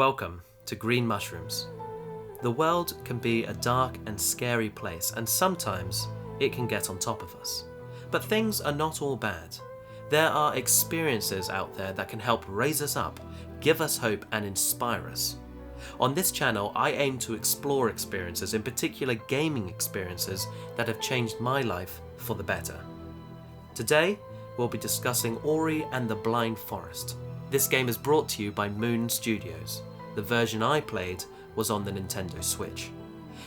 Welcome to Green Mushrooms. The world can be a dark and scary place, and sometimes it can get on top of us. But things are not all bad. There are experiences out there that can help raise us up, give us hope, and inspire us. On this channel, I aim to explore experiences, in particular gaming experiences, that have changed my life for the better. Today, we'll be discussing Ori and the Blind Forest. This game is brought to you by Moon Studios. The version I played was on the Nintendo Switch.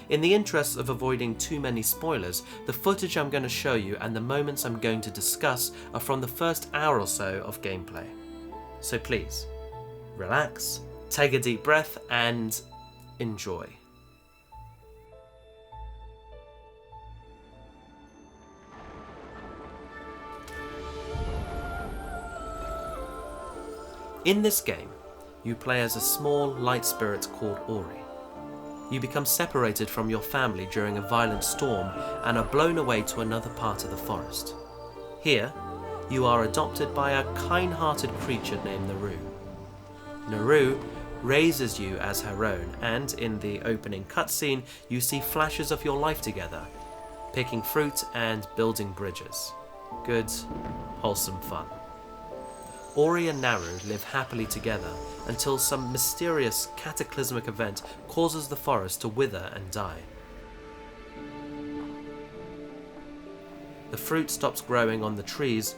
In the interest of avoiding too many spoilers, the footage I'm going to show you and the moments I'm going to discuss are from the first hour or so of gameplay. So please, relax, take a deep breath, and enjoy. In this game, you play as a small light spirit called Ori. You become separated from your family during a violent storm and are blown away to another part of the forest. Here, you are adopted by a kind-hearted creature named Naru. Naru raises you as her own, and in the opening cutscene, you see flashes of your life together, picking fruit and building bridges. Good, wholesome fun. Ori and Naru live happily together until some mysterious cataclysmic event causes the forest to wither and die. The fruit stops growing on the trees,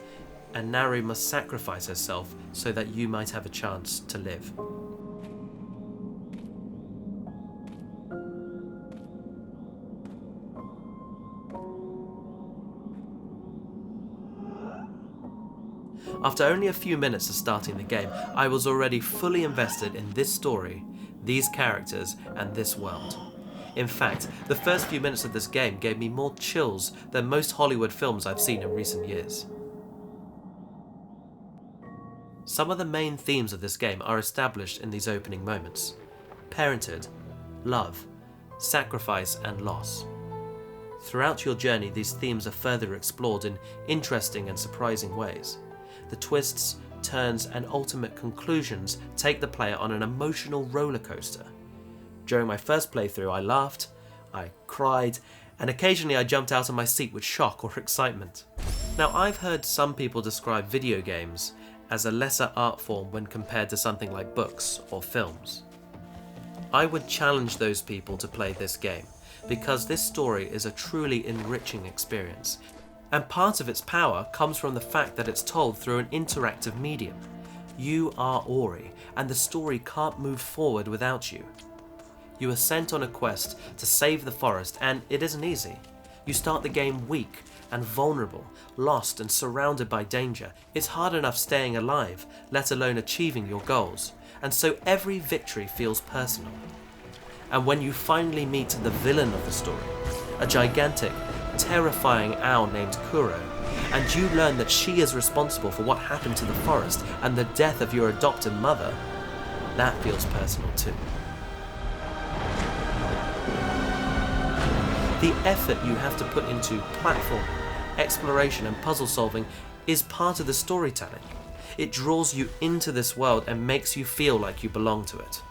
and Naru must sacrifice herself so that you might have a chance to live. After only a few minutes of starting the game, I was already fully invested in this story, these characters, and this world. In fact, the first few minutes of this game gave me more chills than most Hollywood films I've seen in recent years. Some of the main themes of this game are established in these opening moments: parenthood, love, sacrifice, and loss. Throughout your journey, these themes are further explored in interesting and surprising ways. The twists, turns, and ultimate conclusions take the player on an emotional roller coaster. During my first playthrough, I laughed, I cried, and occasionally I jumped out of my seat with shock or excitement. Now, I've heard some people describe video games as a lesser art form when compared to something like books or films. I would challenge those people to play this game, because this story is a truly enriching experience. And part of its power comes from the fact that it's told through an interactive medium. You are Ori, and the story can't move forward without you. You are sent on a quest to save the forest, and it isn't easy. You start the game weak and vulnerable, lost and surrounded by danger. It's hard enough staying alive, let alone achieving your goals, and so every victory feels personal. And when you finally meet the villain of the story, a gigantic, terrifying owl named Kuro, and you learn that she is responsible for what happened to the forest and the death of your adopted mother, that feels personal too. The effort you have to put into platform, exploration, and puzzle solving is part of the storytelling. It draws you into this world and makes you feel like you belong to it.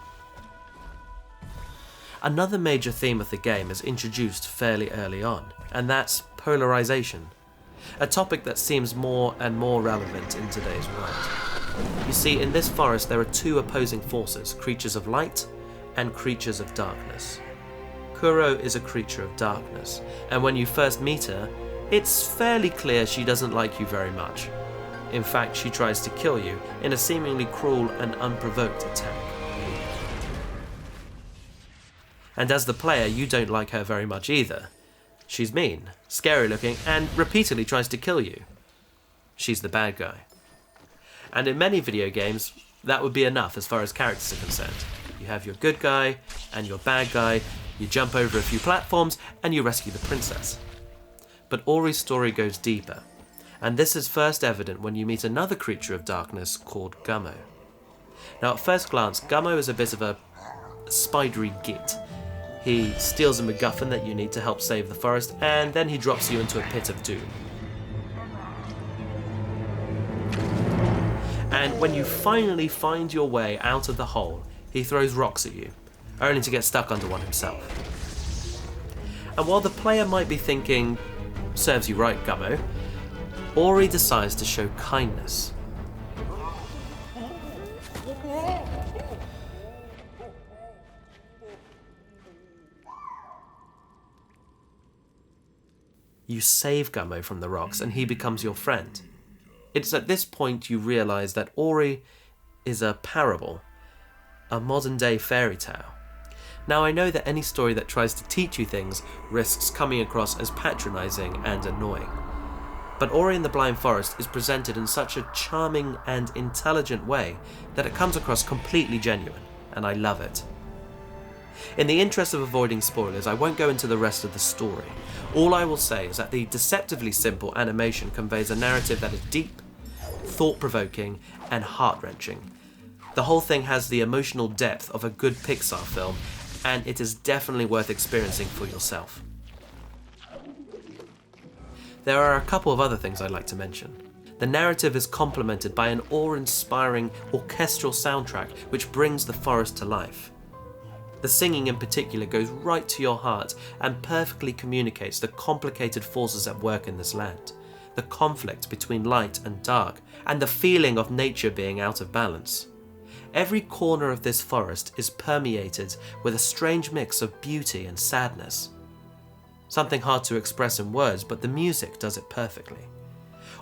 Another major theme of the game is introduced fairly early on, and that's polarization, a topic that seems more and more relevant in today's world. You see, in this forest there are two opposing forces, creatures of light and creatures of darkness. Kuro is a creature of darkness, and when you first meet her, it's fairly clear she doesn't like you very much. In fact, she tries to kill you in a seemingly cruel and unprovoked attack. And as the player, you don't like her very much either. She's mean, scary looking, and repeatedly tries to kill you. She's the bad guy. And in many video games, that would be enough as far as characters are concerned. You have your good guy and your bad guy, you jump over a few platforms, and you rescue the princess. But Ori's story goes deeper, and this is first evident when you meet another creature of darkness called Gummo. Now, at first glance, Gummo is a bit of a spidery git. He steals a MacGuffin that you need to help save the forest, and then he drops you into a pit of doom. And when you finally find your way out of the hole, he throws rocks at you, only to get stuck under one himself. And while the player might be thinking, serves you right, Gummo, Ori decides to show kindness. You save Gummo from the rocks and he becomes your friend. It's at this point you realise that Ori is a parable, a modern-day fairy tale. Now, I know that any story that tries to teach you things risks coming across as patronising and annoying. But Ori and the Blind Forest is presented in such a charming and intelligent way that it comes across completely genuine, and I love it. In the interest of avoiding spoilers, I won't go into the rest of the story. All I will say is that the deceptively simple animation conveys a narrative that is deep, thought-provoking, and heart-wrenching. The whole thing has the emotional depth of a good Pixar film, and it is definitely worth experiencing for yourself. There are a couple of other things I'd like to mention. The narrative is complemented by an awe-inspiring orchestral soundtrack which brings the forest to life. The singing in particular goes right to your heart and perfectly communicates the complicated forces at work in this land, the conflict between light and dark, and the feeling of nature being out of balance. Every corner of this forest is permeated with a strange mix of beauty and sadness. Something hard to express in words, but the music does it perfectly.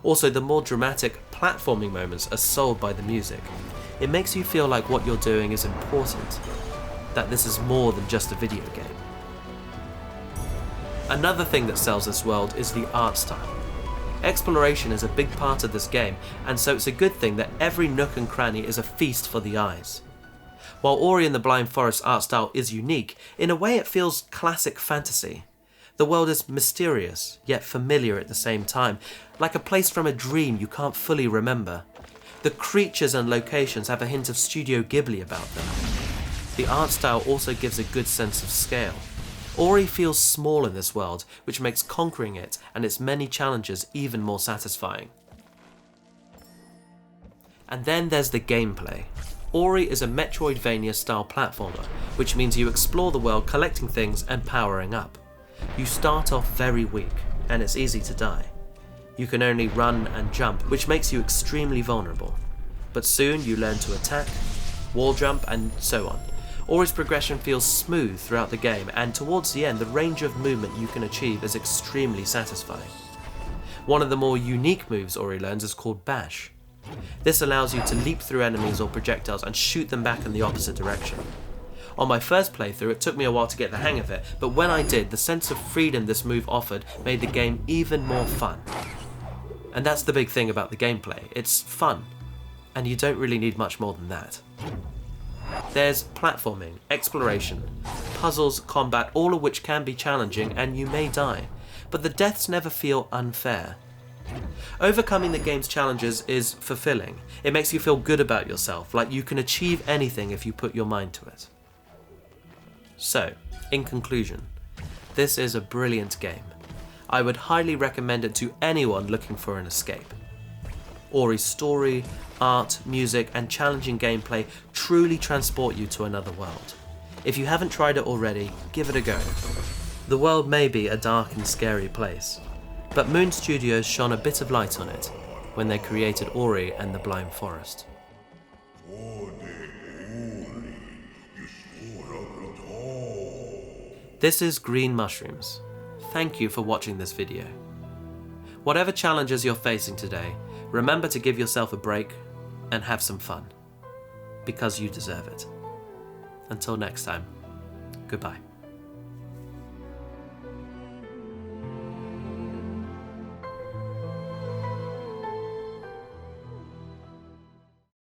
Also, the more dramatic platforming moments are sold by the music. It makes you feel like what you're doing is important, that this is more than just a video game. Another thing that sells this world is the art style. Exploration is a big part of this game, and so it's a good thing that every nook and cranny is a feast for the eyes. While Ori and the Blind Forest art style is unique, in a way it feels classic fantasy. The world is mysterious, yet familiar at the same time, like a place from a dream you can't fully remember. The creatures and locations have a hint of Studio Ghibli about them. The art style also gives a good sense of scale. Ori feels small in this world, which makes conquering it and its many challenges even more satisfying. And then there's the gameplay. Ori is a Metroidvania-style platformer, which means you explore the world collecting things and powering up. You start off very weak, and it's easy to die. You can only run and jump, which makes you extremely vulnerable. But soon you learn to attack, wall jump, and so on. Ori's progression feels smooth throughout the game, and towards the end the range of movement you can achieve is extremely satisfying. One of the more unique moves Ori learns is called Bash. This allows you to leap through enemies or projectiles and shoot them back in the opposite direction. On my first playthrough it took me a while to get the hang of it, but when I did, the sense of freedom this move offered made the game even more fun. And that's the big thing about the gameplay, it's fun, and you don't really need much more than that. There's platforming, exploration, puzzles, combat, all of which can be challenging and you may die, but the deaths never feel unfair. Overcoming the game's challenges is fulfilling. It makes you feel good about yourself, like you can achieve anything if you put your mind to it. So, in conclusion, this is a brilliant game. I would highly recommend it to anyone looking for an escape. Ori's story, art, music, and challenging gameplay truly transport you to another world. If you haven't tried it already, give it a go. The world may be a dark and scary place, but Moon Studios shone a bit of light on it when they created Ori and the Blind Forest. This is Green Mushrooms. Thank you for watching this video. Whatever challenges you're facing today, remember to give yourself a break and have some fun, because you deserve it. Until next time, goodbye.